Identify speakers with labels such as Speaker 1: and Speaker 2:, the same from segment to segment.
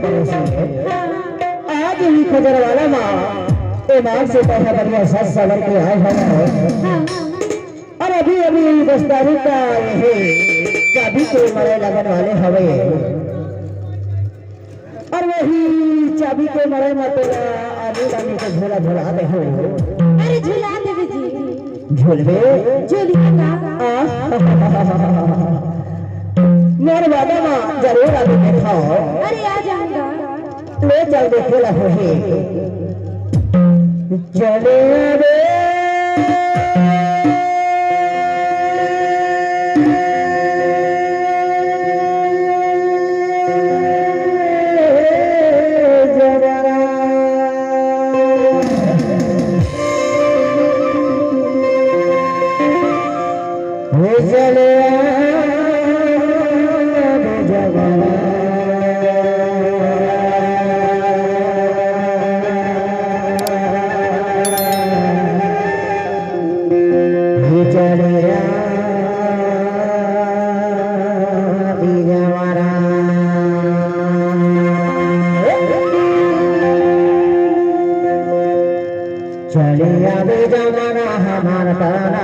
Speaker 1: पड़ोसी है आज ही खजर वाला माँ ए माँ से पैसा बढ़िया सच सवर के आए हैं और अभी अभी दस्तारी का ये चाबी के मरे लगन वाले हवे और वही चाबी के मरे में तेरा आदमी रानी को झोला झोला दे हो
Speaker 2: अरे झुला दे जी
Speaker 1: झोलवे
Speaker 2: झुलिएगा
Speaker 1: मेरे बाबा माँ जरूर आगे देखाओ
Speaker 2: अरे आ जाऊंगा
Speaker 1: ले चल देखे ला हो चले रे चलिया बे जमाना हमारा तारा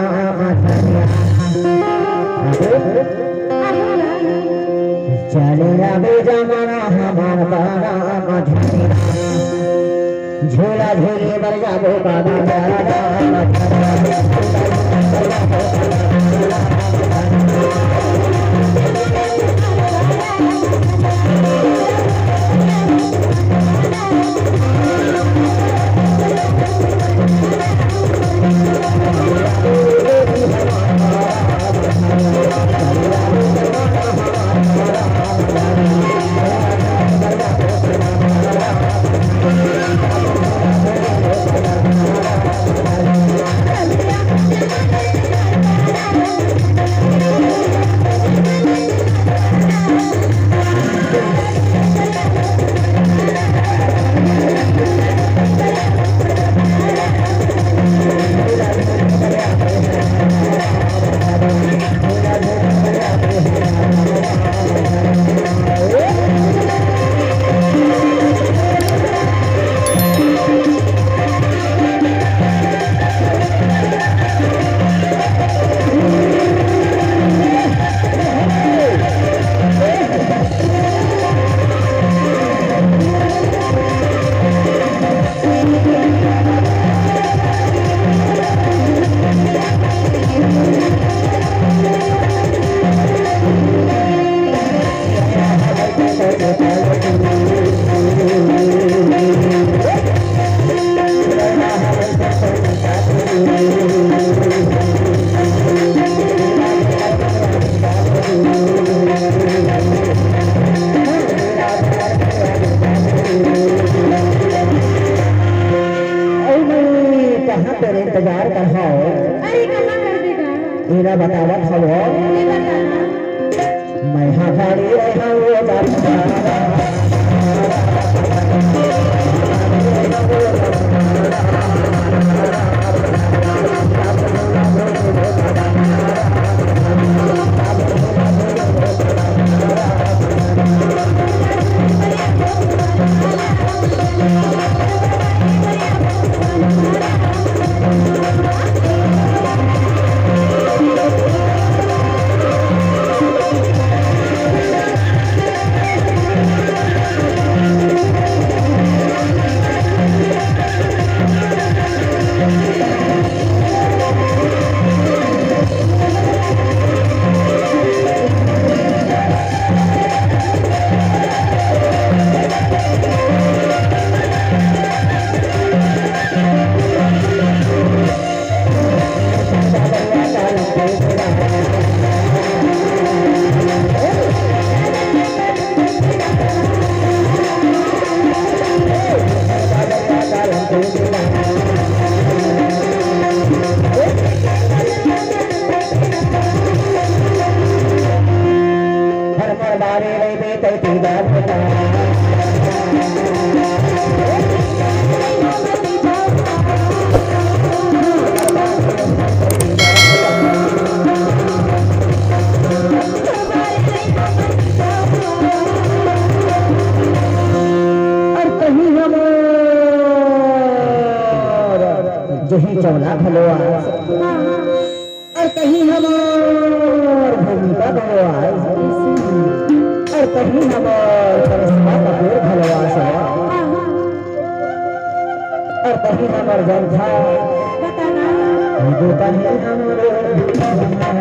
Speaker 1: चलिया बे जमाना हमारा तारा झूला झूले बर जाबो बाबा इंतजार कर
Speaker 2: अरे कहाँ कर देगा
Speaker 1: मेरा बतावत हो
Speaker 2: ये बताना
Speaker 1: मैं हमारी रहा वो कहीं चौला भलोआ
Speaker 2: हाँ
Speaker 1: और कहीं हमार भूमिका भलोआ और कहीं हमार करिश्मा कपूर भलोआ सवा
Speaker 2: हाँ
Speaker 1: और कहीं हमार जनता
Speaker 2: बताना
Speaker 1: दो कहीं हमारे